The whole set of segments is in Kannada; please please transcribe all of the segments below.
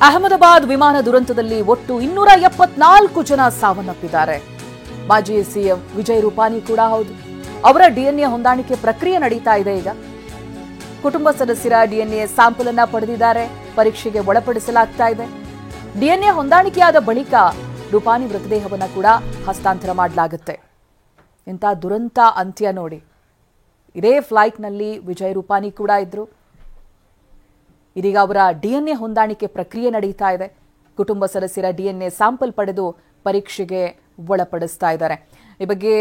ಅಹಮದಾಬಾದ್ ವಿಮಾನ ದುರಂತದಲ್ಲಿ ಒಟ್ಟು 274 ಜನ ಸಾವನ್ನಪ್ಪಿದ್ದಾರೆ. ಮಾಜಿ ಸಿಎಂ ವಿಜಯ್ ರೂಪಾನಿ ಕೂಡ ಹೌದು. ಅವರ ಡಿಎನ್ಎ ಹೊಂದಾಣಿಕೆ ಪ್ರಕ್ರಿಯೆ ನಡೀತಾ ಇದೆ. ಈಗ ಕುಟುಂಬ ಸದಸ್ಯರ ಡಿಎನ್ಎ ಸ್ಯಾಂಪಲ್ ಅನ್ನು ಪಡೆದಿದ್ದಾರೆ, ಪರೀಕ್ಷೆಗೆ ಒಳಪಡಿಸಲಾಗ್ತಾ ಇದೆ. ಡಿಎನ್ಎ ಹೊಂದಾಣಿಕೆಯಾದ ಬಳಿಕ ರೂಪಾನಿ ಮೃತದೇಹವನ್ನು ಕೂಡ ಹಸ್ತಾಂತರ ಮಾಡಲಾಗುತ್ತೆ. ಇಂಥ ದುರಂತ ಅಂತ್ಯ ನೋಡಿ. ಇದೇ ಫ್ಲೈಟ್ನಲ್ಲಿ ವಿಜಯ್ ರೂಪಾನಿ ಕೂಡ ಇದ್ರು. ಇದೀಗ ಅವರ ಡಿಎನ್ಎ ಹೊಂದಾಣಿಕೆ ಪ್ರಕ್ರಿಯೆ ನಡೀತಾ ಇದೆ. ಕುಟುಂಬ ಸದಸ್ಯರ ಡಿಎನ್ಎ ಸ್ಯಾಂಪಲ್ ಪಡೆದು ಪರೀಕ್ಷೆಗೆ ಒಳಪಡಿಸ್ತಾ ಇದ್ದಾರೆ. ಈ ಬಗ್ಗೆ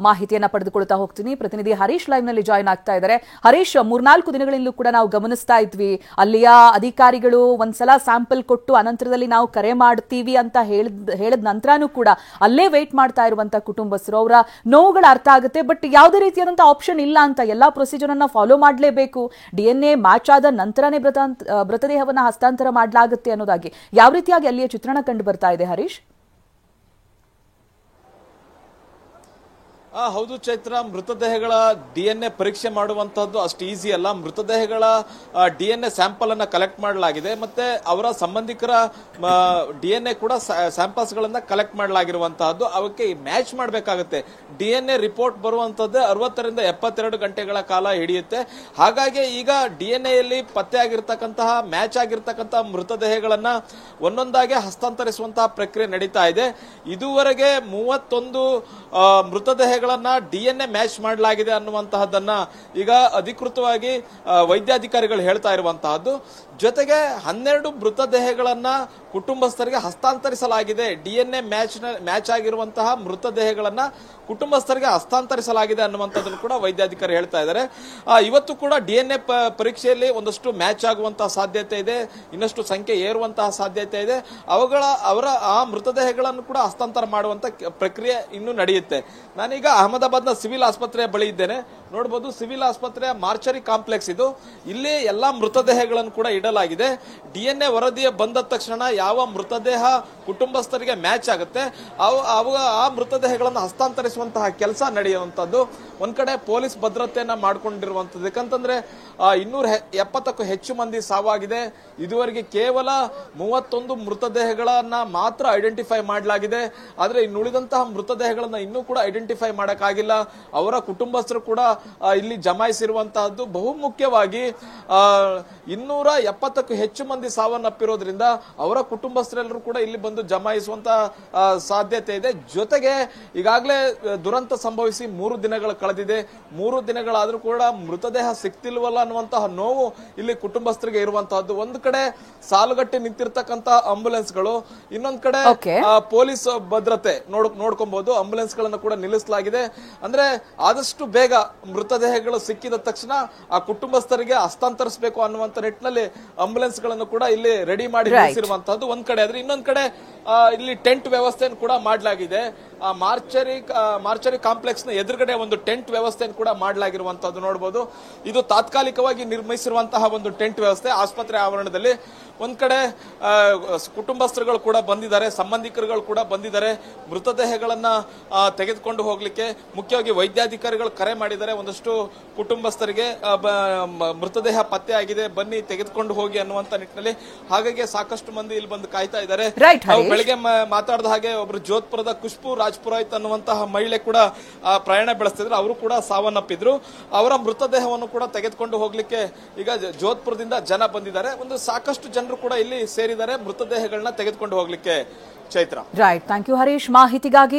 ಮಾಹಿತಿಯನ್ನ ಪಡೆದುಕೊಳ್ತಾ ಹೋಗ್ತೀನಿ. ಪ್ರತಿನಿಧಿ ಹರೀಶ್ ಲೈವ್ ನಲ್ಲಿ ಜಾಯಿನ್ ಆಗ್ತಾ ಇದ್ದಾರೆ. ಹರೀಶ್, 3-4 ದಿನಗಳಿಂದಲೂ ಕೂಡ ನಾವು ಗಮನಿಸ್ತಾ ಇದ್ವಿ, ಅಲ್ಲಿಯ ಅಧಿಕಾರಿಗಳು ಒಂದ್ಸಲ ಸ್ಯಾಂಪಲ್ ಕೊಟ್ಟು ಅನಂತರದಲ್ಲಿ ನಾವು ಕರೆ ಮಾಡ್ತೀವಿ ಅಂತ ಹೇಳಿದ ನಂತರನೂ ಕೂಡ ಅಲ್ಲೇ ವೇಟ್ ಮಾಡ್ತಾ ಇರುವಂತ ಕುಟುಂಬಸ್ಥರು, ಅವರ ನೋವುಗಳು ಅರ್ಥ ಆಗುತ್ತೆ. ಬಟ್ ಯಾವುದೇ ರೀತಿಯಾದಂತಹ ಆಪ್ಷನ್ ಇಲ್ಲ ಅಂತ, ಎಲ್ಲಾ ಪ್ರೊಸೀಜರ್ ಅನ್ನ ಫಾಲೋ ಮಾಡಲೇಬೇಕು, ಡಿಎನ್ಎ ಮ್ಯಾಚ್ ಆದ ನಂತರನೇ ಮೃತದೇಹವನ್ನ ಹಸ್ತಾಂತರ ಮಾಡಲಾಗುತ್ತೆ ಅನ್ನೋದಾಗಿ ಯಾವ ರೀತಿಯಾಗಿ ಅಲ್ಲಿಯ ಚಿತ್ರಣ ಕಂಡು ಬರ್ತಾ ಇದೆ ಹರೀಶ್? ಹೌದು ಚೈತ್ರ, ಮೃತದೇಹಗಳ ಡಿಎನ್ಎ ಪರೀಕ್ಷೆ ಮಾಡುವಂತಹದ್ದು ಅಷ್ಟು ಈಸಿ ಅಲ್ಲ. ಮೃತದೇಹಗಳ ಡಿಎನ್ಎ ಸ್ಯಾಂಪಲ್ ಅನ್ನ ಕಲೆಕ್ಟ್ ಮಾಡಲಾಗಿದೆ, ಮತ್ತೆ ಅವರ ಸಂಬಂಧಿಕರ ಡಿಎನ್ಎ ಕೂಡ ಸ್ಯಾಂಪಲ್ಸ್ ಗಳನ್ನ ಕಲೆಕ್ಟ್ ಮಾಡಲಾಗಿರುವಂತಹದ್ದು. ಅವಕ್ಕೆ ಮ್ಯಾಚ್ ಮಾಡಬೇಕಾಗುತ್ತೆ. ಡಿಎನ್ಎ ರಿಪೋರ್ಟ್ ಬರುವಂತದ್ದು 60 ರಿಂದ 72 ಗಂಟೆಗಳ ಕಾಲ ಹಿಡಿಯುತ್ತೆ. ಹಾಗಾಗಿ ಈಗ ಡಿಎನ್ಎಯಲ್ಲಿ ಪತ್ತೆ ಆಗಿರ್ತಕ್ಕಂತಹ ಮ್ಯಾಚ್ ಆಗಿರ್ತಕ್ಕಂತಹ ಮೃತದೇಹಗಳನ್ನ ಒಂದೊಂದಾಗಿ ಹಸ್ತಾಂತರಿಸುವಂತಹ ಪ್ರಕ್ರಿಯೆ ನಡೀತಾ ಇದೆ. ಇದುವರೆಗೆ 31 ಮೃತದೇಹಗಳನ್ನ ಡಿಎನ್ಎ ಮ್ಯಾಚ್ ಮಾಡಲಾಗಿದೆ ಅನ್ನುವಂತಹದ್ದನ್ನ ಈಗ ಅಧಿಕೃತವಾಗಿ ವೈದ್ಯಾಧಿಕಾರಿಗಳು ಹೇಳ್ತಾ ಇರುವಂತಹದ್ದು. ಜೊತೆಗೆ 12 ಮೃತದೇಹಗಳನ್ನ ಕುಟುಂಬಸ್ಥರಿಗೆ ಹಸ್ತಾಂತರಿಸಲಾಗಿದೆ. ಡಿಎನ್ಎ ಮ್ಯಾಚ್ ಆಗಿರುವಂತಹ ಮೃತದೇಹಗಳನ್ನ ಕುಟುಂಬಸ್ಥರಿಗೆ ಹಸ್ತಾಂತರಿಸಲಾಗಿದೆ ಅನ್ನುವಂಥದ್ದನ್ನು ಕೂಡ ವೈದ್ಯಾಧಿಕಾರಿ ಹೇಳ್ತಾ ಇದ್ದಾರೆ. ಇವತ್ತು ಕೂಡ ಡಿಎನ್ಎ ಪರೀಕ್ಷೆಯಲ್ಲಿ ಒಂದಷ್ಟು ಮ್ಯಾಚ್ ಆಗುವಂತಹ ಸಾಧ್ಯತೆ ಇದೆ, ಇನ್ನಷ್ಟು ಸಂಖ್ಯೆ ಏರುವಂತಹ ಸಾಧ್ಯತೆ ಇದೆ. ಅವರ ಆ ಮೃತದೇಹಗಳನ್ನು ಕೂಡ ಹಸ್ತಾಂತರ ಮಾಡುವಂತ ಪ್ರಕ್ರಿಯೆ ಇನ್ನೂ ನಡೆಯುತ್ತೆ. ನಾನೀಗ ಅಹಮದಾಬಾದ್ನ ಸಿವಿಲ್ ಆಸ್ಪತ್ರೆಯ ಬಳಿ ಇದ್ದೇನೆ. ನೋಡಬಹುದು, ಸಿವಿಲ್ ಆಸ್ಪತ್ರೆಯ ಮಾರ್ಚರಿ ಕಾಂಪ್ಲೆಕ್ಸ್ ಇದು. ಇಲ್ಲಿ ಎಲ್ಲಾ ಮೃತದೇಹಗಳನ್ನು ಕೂಡ ಇಡಲಾಗಿದೆ. ಡಿಎನ್ಎ ವರದಿಯ ಬಂದ ತಕ್ಷಣ ಯಾವ ಮೃತದೇಹ ಕುಟುಂಬಸ್ಥರಿಗೆ ಮ್ಯಾಚ್ ಆಗುತ್ತೆ ಆ ಮೃತದೇಹಗಳನ್ನು ಹಸ್ತಾಂತರಿಸುವಂತಹ ಕೆಲಸ ನಡೆಯುವಂತದ್ದು. ಒಂದ್ ಕಡೆ ಪೊಲೀಸ್ ಭದ್ರತೆಯನ್ನ ಮಾಡ್ಕೊಂಡಿರುವಂತದ್ದು. ಯಾಕಂತಂದ್ರೆ 270ಕ್ಕೂ ಹೆಚ್ಚು ಮಂದಿ ಸಾವಾಗಿದೆ. ಇದುವರೆಗೆ ಕೇವಲ 31 ಮೃತದೇಹಗಳನ್ನ ಮಾತ್ರ ಐಡೆಂಟಿಫೈ ಮಾಡಲಾಗಿದೆ. ಆದ್ರೆ ಇನ್ನುಳಿದಂತಹ ಮೃತದೇಹಗಳನ್ನ ಇನ್ನೂ ಕೂಡ ಐಡೆಂಟಿಫೈ ಮಾಡಕ್ಕಾಗಿಲ್ಲ. ಅವರ ಕುಟುಂಬಸ್ಥರು ಕೂಡ ಇಲ್ಲಿ ಜಮಾಯಿಸಿರುವಂತಹದ್ದು. ಬಹುಮುಖ್ಯವಾಗಿ 270ಕ್ಕೂ ಹೆಚ್ಚು ಮಂದಿ ಸಾವನ್ನಪ್ಪಿರೋದ್ರಿಂದ ಅವರ ಕುಟುಂಬಸ್ಥರೆಲ್ಲರೂ ಕೂಡ ಇಲ್ಲಿ ಬಂದು ಜಮಾಯಿಸುವಂತಹ ಸಾಧ್ಯತೆ ಇದೆ. ಜೊತೆಗೆ ಈಗಾಗಲೇ ದುರಂತ ಸಂಭವಿಸಿ 3 ದಿನಗಳು ಕಳೆದಿದೆ. 3 ದಿನಗಳಾದ್ರೂ ಕೂಡ ಮೃತದೇಹ ಸಿಕ್ತಿಲ್ವಲ್ಲ ಅನ್ನುವಂತಹ ನೋವು ಇಲ್ಲಿ ಕುಟುಂಬಸ್ಥರಿಗೆ ಇರುವಂತಹದ್ದು. ಒಂದು ಕಡೆ ಸಾಲುಗಟ್ಟಿ ನಿಂತಿರ್ತಕ್ಕಂತಹ ಆಂಬುಲೆನ್ಸ್ಗಳು, ಇನ್ನೊಂದ್ ಕಡೆ ಪೊಲೀಸ್ ಭದ್ರತೆ ನೋಡ್ಕೊಬಹುದು. ಆಂಬುಲೆನ್ಸ್ ಗಳನ್ನ ಕೂಡ ನಿಲ್ಲಿಸಲಾಗಿದೆ. ಅಂದ್ರೆ ಆದಷ್ಟು ಬೇಗ ಮೃತದೇಹಗಳು ಸಿಕ್ಕಿದ ತಕ್ಷಣ ಆ ಕುಟುಂಬಸ್ಥರಿಗೆ ಹಸ್ತಾಂತರಿಸಬೇಕು ಅನ್ನುವಂತ ನಿಟ್ಟಿನಲ್ಲಿ ಆಂಬುಲೆನ್ಸ್ ಗಳನ್ನು ಕೂಡ ಇಲ್ಲಿ ರೆಡಿ ಮಾಡಿ ನಿಲ್ಲಿಸಿರುವಂತಹದ್ದು ಒಂದ್ ಕಡೆ. ಆದ್ರೆ ಇನ್ನೊಂದ್ ಕಡೆ ಇಲ್ಲಿ ಟೆಂಟ್ ವ್ಯವಸ್ಥೆಯನ್ನು ಕೂಡ ಮಾಡಲಾಗಿದೆ. ಆ ಮಾರ್ಚರಿ ಕಾಂಪ್ಲೆಕ್ಸ್ ನ ಎದುರುಗಡೆ ಒಂದು ಟೆಂಟ್ ವ್ಯವಸ್ಥೆಯನ್ನು ಕೂಡ ಮಾಡಲಾಗಿರುವಂತಹದ್ದು ನೋಡಬಹುದು. ಇದು ತಾತ್ಕಾಲಿಕವಾಗಿ ನಿರ್ಮಿಸಿರುವಂತಹ ಒಂದು ಟೆಂಟ್ ವ್ಯವಸ್ಥೆ ಆಸ್ಪತ್ರೆ ಆವರಣದಲ್ಲಿ. ಒಂದ್ ಕಡೆ ಕುಟುಂಬಸ್ಥರುಗಳು ಕೂಡ ಬಂದಿದ್ದಾರೆ, ಸಂಬಂಧಿಕರುಗಳು ಕೂಡ ಬಂದಿದ್ದಾರೆ. ಮೃತದೇಹಗಳನ್ನ ತೆಗೆದುಕೊಂಡು ಹೋಗ್ಲಿಕ್ಕೆ ಮುಖ್ಯವಾಗಿ ವೈದ್ಯಾಧಿಕಾರಿಗಳು ಕರೆ ಮಾಡಿದ್ದಾರೆ. ಒಂದಷ್ಟು ಕುಟುಂಬಸ್ಥರಿಗೆ ಮೃತದೇಹ ಪತ್ತೆ ಆಗಿದೆ, ಬನ್ನಿ ತೆಗೆದುಕೊಂಡು ಹೋಗಿ ಅನ್ನುವಂತ ನಿಟ್ಟಿನಲ್ಲಿ. ಹಾಗಾಗಿ ಸಾಕಷ್ಟು ಮಂದಿ ಇಲ್ಲಿ ಬಂದು ಕಾಯ್ತಾ ಇದ್ದಾರೆ. ಬೆಳಿಗ್ಗೆ ಮಾತಾಡಿದ ಹಾಗೆ ಒಬ್ರು ಜೋಧ್ಪುರದ ಖುಷ್ಬು ರಾಜ್ಪುರೋಹಿತ್ ಅನ್ನುವಂತಹ ಮಹಿಳೆ ಕೂಡ ಪ್ರಯಾಣ ಬೆಳೆಸ್ತಿದ್ರು. ಅವರು ಕೂಡ ಸಾವನ್ನಪ್ಪಿದ್ರು. ಅವರ ಮೃತದೇಹವನ್ನು ಕೂಡ ತೆಗೆದುಕೊಂಡು ಹೋಗ್ಲಿಕ್ಕೆ ಈಗ ಜೋಧ್ಪುರದಿಂದ ಜನ ಬಂದಿದ್ದಾರೆ. ಒಂದು ಸಾಕಷ್ಟು ಜನರು ಕೂಡ ಇಲ್ಲಿ ಸೇರಿದ್ದಾರೆ ಮೃತದೇಹಗಳನ್ನ ತೆಗೆದುಕೊಂಡು ಹೋಗ್ಲಿಕ್ಕೆ. Chaitra, right, thank you Harish ಮಾಹಿತಿಗಾಗಿ.